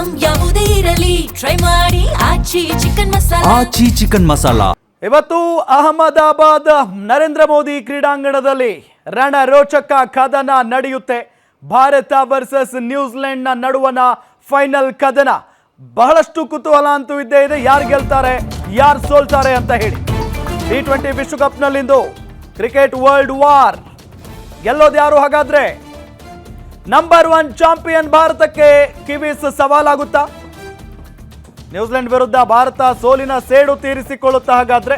Item ಯಾವುದೇ ಇರಲಿ try ಮಾಡಿ ಆಚಿ ಚಿಕನ್ ಮಸಾಲಾ. ಇವತ್ತು ಅಹಮದಾಬಾದ್ ನರೇಂದ್ರ ಮೋದಿ ಕ್ರೀಡಾಂಗಣದಲ್ಲಿ ರಣರೋಚಕ ಕದನ ನಡೆಯುತ್ತೆ. ಭಾರತ ವರ್ಸಸ್ ನ್ಯೂಜಿಲೆಂಡ್ ನ ನಡುವಣ ಫೈನಲ್ ಕದನ. ಬಹಳಷ್ಟು ಕುತೂಹಲ ಅಂತೂ ಇದ್ದೇ ಇದೆ, ಯಾರು ಗೆಲ್ತಾರೆ ಯಾರು ಸೋಲ್ತಾರೆ ಅಂತ ಹೇಳಿ. T20 ವಿಶ್ವಕಪ್ನಲ್ಲಿಂದು cricket world war. ಗೆಲ್ಲೋದು ಯಾರು ಹಾಗಾದ್ರೆ? ನಂಬರ್ 1 ಚಾಂಪಿಯನ್ ಭಾರತಕ್ಕೆ ಕಿವೀಸ್ ಸವಾಲಾಗುತ್ತಾ? ನ್ಯೂಜಿಲೆಂಡ್ ವಿರುದ್ಧ ಭಾರತ ಸೋಲಿನ ಸೇಡು ತೀರಿಸಿಕೊಳ್ಳುತ್ತಾ ಹಾಗಾದ್ರೆ?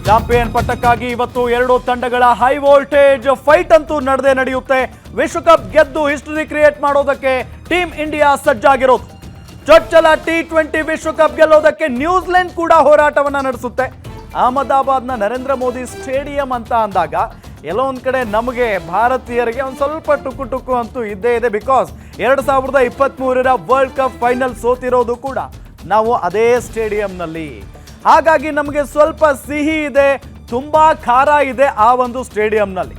ಚಾಂಪಿಯನ್ ಪಟ್ಟಕ್ಕಾಗಿ ಇವತ್ತು ಎರಡು ತಂಡಗಳ ಹೈ ವೋಲ್ಟೇಜ್ ಫೈಟ್ ಅಂತೂ ನಡೆಯುತ್ತೆ. ವಿಶ್ವಕಪ್ ಗೆದ್ದು ಹಿಸ್ಟರಿ ಕ್ರಿಯೇಟ್ ಮಾಡೋದಕ್ಕೆ ಟೀಮ್ ಇಂಡಿಯಾ ಸಜ್ಜಾಗಿರೋದು. ಚೊಚ್ಚಲ T20 ವಿಶ್ವಕಪ್ ಗೆಲ್ಲೋದಕ್ಕೆ ನ್ಯೂಜಿಲೆಂಡ್ ಕೂಡ ಹೋರಾಟವನ್ನ ನಡೆಸುತ್ತೆ. ಅಹಮದಾಬಾದ್ನ ನರೇಂದ್ರ ಮೋದಿ ಸ್ಟೇಡಿಯಂ ಅಂತ ಅಂದಾಗ ಎಲ್ಲೋ ಒಂದ್ ಕಡೆ ನಮಗೆ ಭಾರತೀಯರಿಗೆ ಒಂದು ಸ್ವಲ್ಪ ಟುಕು ಅಂತೂ ಇದ್ದೇ ಇದೆ. ಬಿಕಾಸ್ 2023 ವರ್ಲ್ಡ್ ಕಪ್ ಫೈನಲ್ ಸೋತಿರೋದು ಕೂಡ ನಾವು ಅದೇ ಸ್ಟೇಡಿಯಂನಲ್ಲಿ. ಹಾಗಾಗಿ ನಮಗೆ ಸ್ವಲ್ಪ ಸಿಹಿ ಇದೆ, ತುಂಬಾ ಖಾರ ಇದೆ ಆ ಒಂದು ಸ್ಟೇಡಿಯಂನಲ್ಲಿ.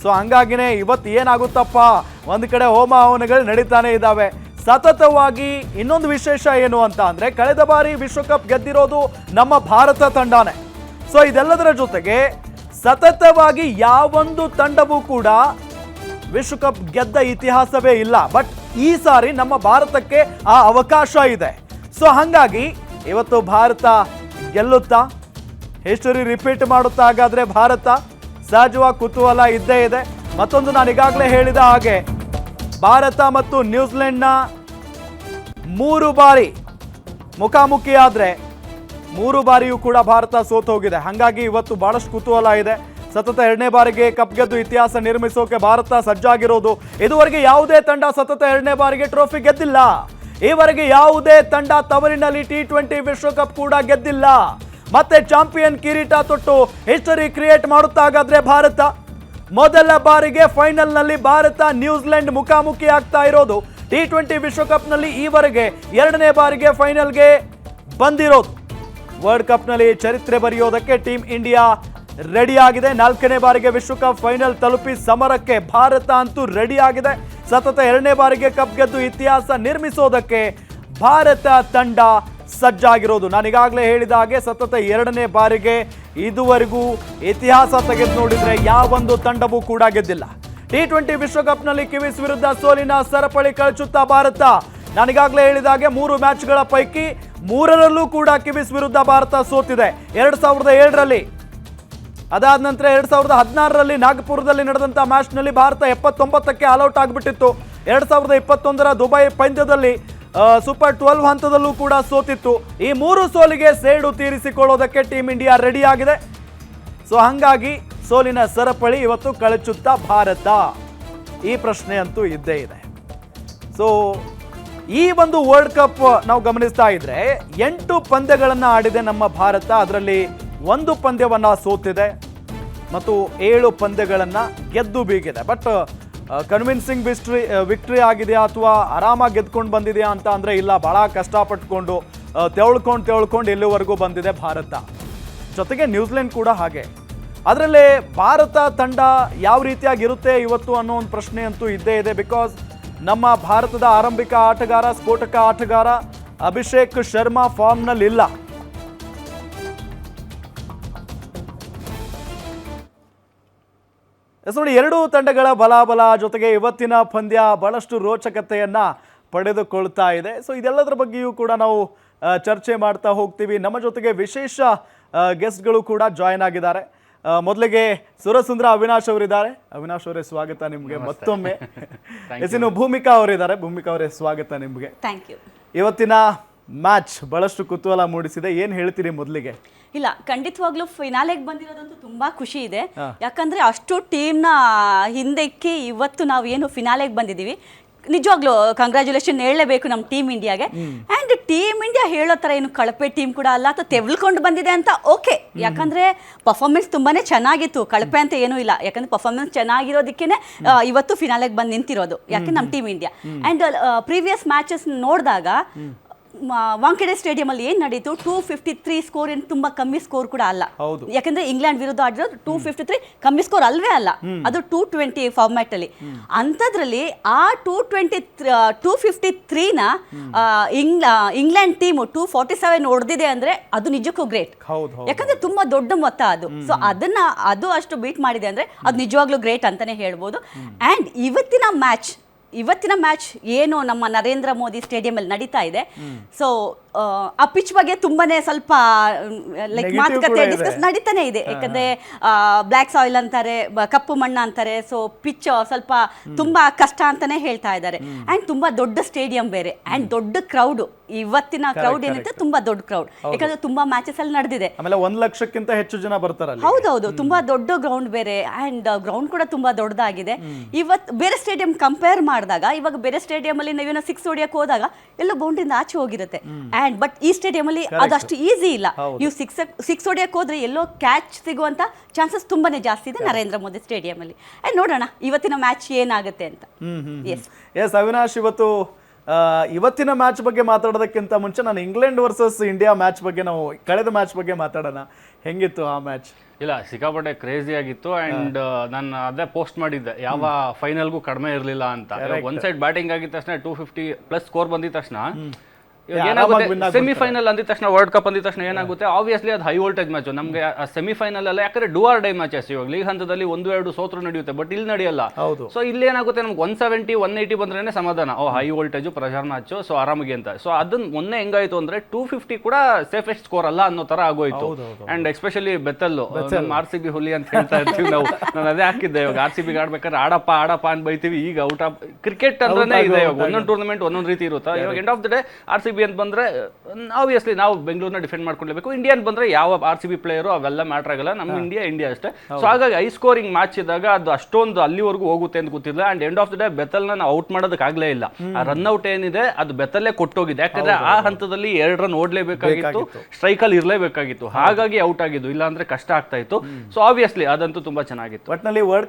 ಸೊ ಹಂಗಾಗಿನೇ ಇವತ್ತು ಏನಾಗುತ್ತಪ್ಪ, ಒಂದು ಕಡೆ ಹೋಮ ಹವನಗಳು ನಡೀತಾನೆ ಇದ್ದಾವೆ ಸತತವಾಗಿ. ಇನ್ನೊಂದು ವಿಶೇಷ ಏನು ಅಂತ ಅಂದ್ರೆ, ಕಳೆದ ಬಾರಿ ವಿಶ್ವಕಪ್ ಗೆದ್ದಿರೋದು ನಮ್ಮ ಭಾರತ ತಂಡನೇ. ಸೊ ಇದೆಲ್ಲದರ ಜೊತೆಗೆ ಸತತವಾಗಿ ಯಾವೊಂದು ತಂಡವೂ ಕೂಡ ವಿಶ್ವಕಪ್ ಗೆದ್ದ ಇತಿಹಾಸವೇ ಇಲ್ಲ. ಬಟ್ ಈ ಸಾರಿ ನಮ್ಮ ಭಾರತಕ್ಕೆ ಆ ಅವಕಾಶ ಇದೆ. ಸೊ ಹಾಗಾಗಿ ಇವತ್ತು ಭಾರತ ಗೆಲ್ಲುತ್ತಾ, ಹಿಸ್ಟರಿ ರಿಪೀಟ್ ಮಾಡುತ್ತಾ ಹಾಗಾದ್ರೆ ಭಾರತ? ಸಹಜವಾಗಿ ಕುತೂಹಲ ಇದ್ದೇ ಇದೆ. ಮತ್ತೊಂದು, ನಾನು ಈಗಾಗಲೇ ಹೇಳಿದ ಹಾಗೆ ಭಾರತ ಮತ್ತು ನ್ಯೂಜಿಲೆಂಡ್ನ 3 ಬಾರಿ ಮುಖಾಮುಖಿ ಆದ್ರೆ 3 ಬಾರಿಯೂ ಕೂಡ ಭಾರತ ಸೋತು ಹೋಗಿದೆ. ಹಾಗಾಗಿ ಇವತ್ತು ಬಹಳಷ್ಟು ಕುತೂಹಲ ಇದೆ. ಸತತ 2ನೇ ಬಾರಿಗೆ ಕಪ್ ಗೆದ್ದು ಇತಿಹಾಸ ನಿರ್ಮಿಸೋಕೆ ಭಾರತ ಸಜ್ಜಾಗಿರೋದು. ಇದುವರೆಗೆ ಯಾವುದೇ ತಂಡ ಸತತ 2ನೇ ಬಾರಿಗೆ ಟ್ರೋಫಿ ಗೆದ್ದಿಲ್ಲ. ಈವರೆಗೆ ಯಾವುದೇ ತಂಡ ತವರಿನಲ್ಲಿ T20 ವಿಶ್ವಕಪ್ ಕೂಡ ಗೆದ್ದಿಲ್ಲ. ಮತ್ತೆ ಚಾಂಪಿಯನ್ ಕಿರೀಟ ತೊಟ್ಟು ಹಿಸ್ಟರಿ ಕ್ರಿಯೇಟ್ ಮಾಡುತ್ತಾ ಹಾಗಾದ್ರೆ ಭಾರತ? ಮೊದಲ ಬಾರಿಗೆ ಫೈನಲ್ನಲ್ಲಿ ಭಾರತ ನ್ಯೂಜಿಲೆಂಡ್ ಮುಖಾಮುಖಿ ಆಗ್ತಾ ಇರೋದು. T20 ವಿಶ್ವಕಪ್ನಲ್ಲಿ ಈವರೆಗೆ 2ನೇ ಬಾರಿಗೆ ಫೈನಲ್ಗೆ ಬಂದಿರೋದು. ವರ್ಲ್ಡ್ ಕಪ್ನಲ್ಲಿ ಚರಿತ್ರೆ ಬರೆಯೋದಕ್ಕೆ ಟೀಮ್ ಇಂಡಿಯಾ ರೆಡಿ ಆಗಿದೆ. 4ನೇ ಬಾರಿಗೆ ವಿಶ್ವಕಪ್ ಫೈನಲ್ ತಲುಪಿ ಸಮರಕ್ಕೆ ಭಾರತ ಅಂತೂ ರೆಡಿ ಆಗಿದೆ. ಸತತ 2ನೇ ಬಾರಿಗೆ ಕಪ್ ಗೆದ್ದು ಇತಿಹಾಸ ನಿರ್ಮಿಸೋದಕ್ಕೆ ಭಾರತ ತಂಡ ಸಜ್ಜಾಗಿರೋದು. ನಾನು ಈಗಾಗಲೇ ಹೇಳಿದ ಹಾಗೆ ಸತತ 2ನೇ ಬಾರಿಗೆ ಇದುವರೆಗೂ ಇತಿಹಾಸ ತೆಗೆದು ನೋಡಿದ್ರೆ ಯಾವೊಂದು ತಂಡವೂ ಕೂಡ ಗೆದ್ದಿಲ್ಲ. T20 ವಿಶ್ವಕಪ್ನಲ್ಲಿ ಕಿವೀಸ್ ವಿರುದ್ಧ ಸೋಲಿನ ಸರಪಳಿ ಕಳಚುತ್ತಾ ಭಾರತ. ನಾನೀಗಾಗಲೇ ಹೇಳಿದ ಹಾಗೆ 3 ಮ್ಯಾಚ್ಗಳ ಪೈಕಿ 3ರಲ್ಲೂ ಕೂಡ ಕಿವೀಸ್ ವಿರುದ್ಧ ಭಾರತ ಸೋತಿದೆ. 2007ರಲ್ಲಿ, ಅದಾದ ನಂತರ 2016ರಲ್ಲಿ ನಾಗಪುರದಲ್ಲಿ ನಡೆದಂಥ ಮ್ಯಾಚ್ನಲ್ಲಿ ಭಾರತ 79ಕ್ಕೆ ಆಲ್ಔಟ್ ಆಗಿಬಿಟ್ಟಿತ್ತು. 2021ರ ದುಬೈ ಪಂದ್ಯದಲ್ಲಿ ಸೂಪರ್ 12 ಹಂತದಲ್ಲೂ ಕೂಡ ಸೋತಿತ್ತು. ಈ 3 ಸೋಲಿಗೆ ಸೇಡು ತೀರಿಸಿಕೊಳ್ಳೋದಕ್ಕೆ ಟೀಮ್ ಇಂಡಿಯಾ ರೆಡಿ ಆಗಿದೆ. ಸೊ ಹಾಗಾಗಿ ಸೋಲಿನ ಸರಪಳಿ ಇವತ್ತು ಕಳಚುತ್ತಾ ಭಾರತ? ಈ ಪ್ರಶ್ನೆ ಅಂತೂ ಇದ್ದೇ ಇದೆ. ಸೊ ಈ ಒಂದು ವರ್ಲ್ಡ್ ಕಪ್ ನಾವು ಗಮನಿಸ್ತಾ ಇದ್ರೆ 8 ಪಂದ್ಯಗಳನ್ನು ಆಡಿದೆ ನಮ್ಮ ಭಾರತ. ಅದರಲ್ಲಿ 1 ಪಂದ್ಯವನ್ನ ಸೋತಿದೆ ಮತ್ತು 7 ಪಂದ್ಯಗಳನ್ನು ಗೆದ್ದು ಬೀಗಿದೆ. ಬಟ್ ಕನ್ವಿನ್ಸಿಂಗ್ ವಿಕ್ಟ್ರಿ ಆಗಿದೆಯಾ ಅಥವಾ ಆರಾಮಾಗಿ ಗೆದ್ಕೊಂಡು ಬಂದಿದೆಯಾ ಅಂತ ಅಂದರೆ ಇಲ್ಲ, ಭಾಳ ಕಷ್ಟಪಟ್ಕೊಂಡು ತೆವಳ್ಕೊಂಡು ಇಲ್ಲಿವರೆಗೂ ಬಂದಿದೆ ಭಾರತ. ಜೊತೆಗೆ ನ್ಯೂಜಿಲೆಂಡ್ ಕೂಡ ಹಾಗೆ. ಅದರಲ್ಲೇ ಭಾರತ ತಂಡ ಯಾವ ರೀತಿಯಾಗಿರುತ್ತೆ ಇವತ್ತು ಅನ್ನೋ ಒಂದು ಪ್ರಶ್ನೆ ಅಂತೂ ಇದ್ದೇ ಇದೆ. ಬಿಕಾಸ್ ನಮ್ಮ ಭಾರತದ ಆರಂಭಿಕ ಆಟಗಾರ, ಸ್ಫೋಟಕ ಆಟಗಾರ ಅಭಿಷೇಕ್ ಶರ್ಮಾ ಫಾರ್ಮ್ನಲ್ಲಿ ಇಲ್ಲ. ನೋಡಿ, 2 ತಂಡಗಳ ಬಲಾಬಲ ಜೊತೆಗೆ ಇವತ್ತಿನ ಪಂದ್ಯ ಬಹಳಷ್ಟು ರೋಚಕತೆಯನ್ನ ಪಡೆದುಕೊಳ್ತಾ ಇದೆ. ಸೊ ಇದೆಲ್ಲದರ ಬಗ್ಗೆಯೂ ಕೂಡ ನಾವು ಚರ್ಚೆ ಮಾಡ್ತಾ ಹೋಗ್ತೀವಿ. ನಮ್ಮ ಜೊತೆಗೆ ವಿಶೇಷ ಗೆಸ್ಟ್ಗಳು ಕೂಡ ಜಾಯ್ನ್ ಆಗಿದ್ದಾರೆ. ಮೊದಲಿಗೆ ಸುರಸುಂದರ ಅವಿನಾಶ್ ಅವರಿದ್ದಾರೆ. ಅವಿನಾಶ್ ಅವರೇ, ಸ್ವಾಗತ ನಿಮಗೆ ಮತ್ತೊಮ್ಮೆ. ಇನ್ನು ಭೂಮಿಕಾ ಅವರಿದ್ದಾರೆ. ಭೂಮಿಕಾ ಅವರೇ, ಸ್ವಾಗತ ನಿಮಗೆ. Thank you. ಇವತ್ತಿನ ಮ್ಯಾಚ್ ಬಹಳಷ್ಟು ಕುತೂಹಲ ಮೂಡಿಸಿದೆ. ಏನು ಹೇಳ್ತೀರಿ ಮೊದಲಿಗೆ? ಇಲ್ಲ, ಖಂಡಿತವಾಗ್ಲೂ ಫಿನಾಲೆಗೆ ಬಂದಿರೋದಂತೂ ತುಂಬಾ ಖುಷಿ ಇದೆ. ಯಾಕಂದ್ರೆ ಅಷ್ಟು ಟೀಮ್ನ ಹಿಂದಕ್ಕೆ ಇವತ್ತು ನಾವು ಏನು ಫಿನಾಲೆಗೆ ಬಂದಿದ್ದೀವಿ, ನಿಜವಾಗ್ಲೂ ಕಂಗ್ರ್ಯಾಚುಲೇಷನ್ ಹೇಳಲೇಬೇಕು ನಮ್ಮ ಟೀಮ್ ಇಂಡಿಯಾಗೆ. ಆ್ಯಂಡ್ ಟೀಮ್ ಇಂಡಿಯಾ ಹೇಳೋ ಥರ ಏನು ಕಳಪೆ ಟೀಮ್ ಕೂಡ ಅಲ್ಲ ಅಥವಾ ತೆವಳ್ಕೊಂಡು ಬಂದಿದೆ ಅಂತ ಓಕೆ. ಯಾಕಂದರೆ ಪರ್ಫಾರ್ಮೆನ್ಸ್ ತುಂಬಾ ಚೆನ್ನಾಗಿತ್ತು, ಕಳಪೆ ಅಂತ ಏನೂ ಇಲ್ಲ. ಯಾಕಂದರೆ ಪರ್ಫಾರ್ಮೆನ್ಸ್ ಚೆನ್ನಾಗಿರೋದಕ್ಕೇ ಇವತ್ತು ಫಿನಾಲೆಗೆ ಬಂದು ನಿಂತಿರೋದು, ಯಾಕೆ ನಮ್ಮ team India. And previous matches ನೋಡಿದಾಗ ವಾಂಖೇಡೆ ಸ್ಟೇಡಿಯಂ ಅಲ್ಲಿ ಏನ್ ನಡೀತು 253 ಸ್ಕೋರ್ ಏನು ತುಂಬಾ ಕಮ್ಮಿ ಸ್ಕೋರ್ ಕೂಡ ಅಲ್ಲ. ಹೌದು. ಯಾಕಂದ್ರೆ ಇಂಗ್ಲೆಂಡ್ ವಿರುದ್ಧ ಆಡಿರೋದು 253 ಕಮ್ಮಿ ಸ್ಕೋರ್ ಅಲ್ವೇ ಅಲ್ಲ, ಅದು 220 ಫಾರ್ಮ್ಯಾಟ್ ಅಲ್ಲಿ. ಅಂಥದ್ರಲ್ಲಿ ಆ 253ನ ಇಂಗ್ಲೆಂಡ್ ಟೀಮು 247 ಹೊಡೆದಿದೆ ಅಂದ್ರೆ ಅದು ನಿಜಕ್ಕೂ ಗ್ರೇಟ್. ಯಾಕಂದ್ರೆ ತುಂಬಾ ದೊಡ್ಡ ಮೊತ್ತ ಅದು. ಸೊ ಅದು ಅಷ್ಟು ಬೀಟ್ ಮಾಡಿದೆ ಅಂದ್ರೆ ಅದು ನಿಜವಾಗ್ಲೂ ಗ್ರೇಟ್ ಅಂತಾನೆ ಹೇಳ್ಬೋದು. ಅಂಡ್ ಇವತ್ತಿನ ಮ್ಯಾಚ್ ಏನು ನಮ್ಮ ನರೇಂದ್ರ ಮೋದಿ ಸ್ಟೇಡಿಯಂ ಅಲ್ಲಿ ನಡೀತಾ ಇದೆ, ಸೊ ಆ ಪಿಚ್ ಬಗ್ಗೆ ತುಂಬಾನೇ ಸ್ವಲ್ಪ ಲೈಕ್ ಮಾತುಕತೆ ಡಿಸ್ಕಸ್ ನಡೀತಾನೆ ಇದೆ. ಯಾಕಂದ್ರೆ ಬ್ಲ್ಯಾಕ್ ಸಾಯಿಲ್ ಅಂತಾರೆ, ಕಪ್ಪು ಮಣ್ಣು ಅಂತಾರೆ. ಸೊ ಪಿಚ್ ಸ್ವಲ್ಪ ತುಂಬಾ ಕಷ್ಟ ಅಂತಾನೆ ಹೇಳ್ತಾ ಇದ್ದಾರೆ. ಅಂಡ್ ತುಂಬಾ ದೊಡ್ಡ ಸ್ಟೇಡಿಯಂ ಬೇರೆ, ಅಂಡ್ ದೊಡ್ಡ ಕ್ರೌಡ್. ಇವತ್ತಿನ ಕ್ರೌಡ್ ಏನಿದೆ ತುಂಬಾ ದೊಡ್ಡ ಕ್ರೌಡ್, ಯಾಕಂದ್ರೆ ತುಂಬಾ ಮ್ಯಾಚಸ್ ಅಲ್ಲಿ ನಡೆದಿದೆ. ಆಮೇಲೆ 1 ಲಕ್ಷಕ್ಕಿಂತ ಹೆಚ್ಚು ಜನ ಬರ್ತಾರಲ್ಲ. ಹೌದೌದು, ತುಂಬಾ ದೊಡ್ಡ ಗ್ರೌಂಡ್ ಬೇರೆ, ಅಂಡ್ ಗ್ರೌಂಡ್ ಕೂಡ ತುಂಬಾ ದೊಡ್ಡದಾಗಿದೆ. ಇವತ್ತು ಬೇರೆ ಸ್ಟೇಡಿಯಂ ಕಂಪೇರ್ ಮಾಡಿದಾಗ, ಇವಾಗ ಬೇರೆ ಸ್ಟೇಡಿಯಂ ಅಲ್ಲಿ ನಾವೇನೋ 6 ಹೊಡಿಯಕ್ಕೆ ಹೋದಾಗ ಎಲ್ಲೋ ಬೌಂಡ್ರಿಂದ ಆಚೆ ಹೋಗಿರುತ್ತೆ. ಅಂಡ್ ಬಟ್ ಈ ಸ್ಟೇಡಿಯಂ ಅಲ್ಲಿ ಅದಷ್ಟು ಈಸಿ ಇಲ್ಲ. ನೀವು ಸಿಕ್ಸ್ ಹೊಡಿಯಕ್ಕೆ ಹೋದ್ರೆ ಎಲ್ಲೋ ಕ್ಯಾಚ್ ಸಿಗುವಂತ ಚಾನ್ಸಸ್ ತುಂಬಾನೇ ಜಾಸ್ತಿ ಇದೆ ನರೇಂದ್ರ ಮೋದಿ ಸ್ಟೇಡಿಯಂ ಅಲ್ಲಿ. ಅಂಡ್ ನೋಡೋಣ ಇವತ್ತಿನ ಮ್ಯಾಚ್ ಏನಾಗುತ್ತೆ ಅಂತ. ಎಸ್ ಅವಿನಾಶ್, ಇವತ್ತಿನ ಮ್ಯಾಚ್ ಬಗ್ಗೆ ಮಾತಾಡೋದಕ್ಕಿಂತ ಮುಂಚೆ ನಾನು ಇಂಗ್ಲೆಂಡ್ ವರ್ಸಸ್ ಇಂಡಿಯಾ ಮ್ಯಾಚ್ ಬಗ್ಗೆ, ನಾವು ಕಳೆದ ಮ್ಯಾಚ್ ಬಗ್ಗೆ ಮಾತಾಡೋಣ. ಹೆಂಗಿತ್ತು ಆ ಮ್ಯಾಚ್? ಇಲ್ಲ, ಸಿಕ್ಕಾಪಟ್ಟೆ ಕ್ರೇಜಿ ಆಗಿತ್ತು. ಅಂಡ್ ನಾನು ಅದೇ ಪೋಸ್ಟ್ ಮಾಡಿದ್ದೆ, ಯಾವ ಫೈನಲ್ಗೂ ಕಡಿಮೆ ಇರಲಿಲ್ಲ ಅಂತ. ಒಂದ್ ಸೈಡ್ ಬ್ಯಾಟಿಂಗ್ ಆಗಿದ ತಕ್ಷಣ 250+ ಸ್ಕೋರ್ ಬಂದಿದ ತಕ್ಷಣ ಏನಾಗುತ್ತೆ, ಸೆಮಿಫೈನಲ್ ಅಂದಿದ ತಕ್ಷಣ, ವರ್ಲ್ಡ್ ಕಪ್ ಅಂದಿದ ತಕ್ಷಣ ಏನಾಗುತ್ತೆ, ಆಬ್ವಿಯಸ್ಲಿ ಅದು ಹೈ ವೋಲ್ಟೇಜ್ ಮ್ಯಾಚ್. ನಮಗೆ ಸೆಮಿಫೈನಲ್ ಅಲ್ಲ, ಯಾಕಂದ್ರೆ ಡೂ ಆರ್ ಡೈ ಮ್ಯಾಚಸ್. ಇವಾಗ ಲೀಗ್ ಹಂತದಲ್ಲಿ 1-2 ಸೋತ್ರು ನಡೆಯುತ್ತೆ, ಬಟ್ ಇಲ್ಲಿ ನಡೆಯಲ್ಲ. ಸೊ ಇಲ್ಲಿ ಏನಾಗುತ್ತೆ, ನಮ್ಗೆ 170-180 ಬಂದ್ರೇನೆ ಸಮಾಧಾನ, high voltage pressure match, so ಆರಾಮಿಗೆ ಅಂತ. ಸೊ ಅದನ್ನ ಮೊನ್ನೆ ಹೆಂಗಾಯ್ತು ಅಂದ್ರೆ 250 ಕೂಡ ಸೇಫೆಸ್ಟ್ ಸ್ಕೋರ್ ಅಲ್ಲ ಅನ್ನೋ ತರ ಆಗೋಯ್ತು. ಅಂಡ್ ಎಸ್ಪೆಷಲಿ ಬೆತ್ತಲ್ಲು, RCB ಹುಲಿ ಅಂತ ಹೇಳ್ತಾ ಇರ್ತೀವಿ ನಾವು. ನಾನು ಅದೇ ಹಾಕಿದ್ದೆ, ಇವಾಗ RCB ಆಡ್ಬೇಕಾದ್ರೆ ಆಡಪ್ಪ ಅಂತ ಬೈತೀವಿ. ಈಗ ಔಟ್ ಆಫ್ ಕ್ರಿಕೆಟ್ ಅಂದ್ರೆ ಇದೆ, ಇವಾಗ ಒಂದೊಂದು ಟೂರ್ನಮೆಂಟ್ ಒಂದೊಂದು ರೀತಿ ಇರುತ್ತೆ. ಇವಾಗ end of the day RCB ಅಂತ ಬಂದ್ರೆ ಆಬ್ವಿಯಸ್ಲಿ ನಾವು ಬೆಂಗಳೂರಿನ ಡಿಫೆಂಡ್ ಮಾಡ್ಕೊಳ್ಬೇಕು. ಇಂಡಿಯನ್ ಬಂದ್ರೆ ಯಾವ RCB ಪ್ಲೇಯರು ಅವೆಲ್ಲ ಮ್ಯಾಟರ್ ಆಗಲ್ಲ, ನಮ್ಮ ಇಂಡಿಯಾ ಅಷ್ಟೇ. ಸೊ ಹಾಗಾಗಿ ಹೈ ಸ್ಕೋರಿಂಗ್ ಮ್ಯಾಚ್ ಇದ್ದಾಗ ಅದು ಅಷ್ಟೊಂದು ಅಲ್ಲಿವರೆಗೂ ಹೋಗುತ್ತೆ ಅಂತ ಗೊತ್ತಿಲ್ಲ. And end of the day ಬೆತ್ತಲ್ನ ನಾವು ಔಟ್ ಮಾಡೋದಕ್ಕಾಗಲೇ ಇಲ್ಲ. ಆ ರನ್ಔಟ್ ಏನಿದೆ ಅದು ಬೆತ್ತಲ್ಲೇ ಕೊಟ್ಟೋಗಿದೆ, ಯಾಕಂದ್ರೆ ಆ ಹಂತದಲ್ಲಿ 2 ರನ್ ಓಡ್ಲೇಬೇಕಾಗಿತ್ತು, ಸ್ಟ್ರೈಕ್ ಅಲ್ಲಿ ಇರಲೇಬೇಕಾಗಿತ್ತು. ಹಾಗಾಗಿ ಔಟ್ ಆಗಿದ್ದು, ಇಲ್ಲ ಅಂದ್ರೆ ಕಷ್ಟ ಆಗ್ತಾ ಇತ್ತು. ಸೊ ಆಬ್ವಿಯಸ್ಲಿ ಅದಂತೂ ತುಂಬಾ ಚೆನ್ನಾಗಿತ್ತು. ಒಟ್ನಲ್ಲಿ ವರ್ಲ್ಡ್ ಕಪ್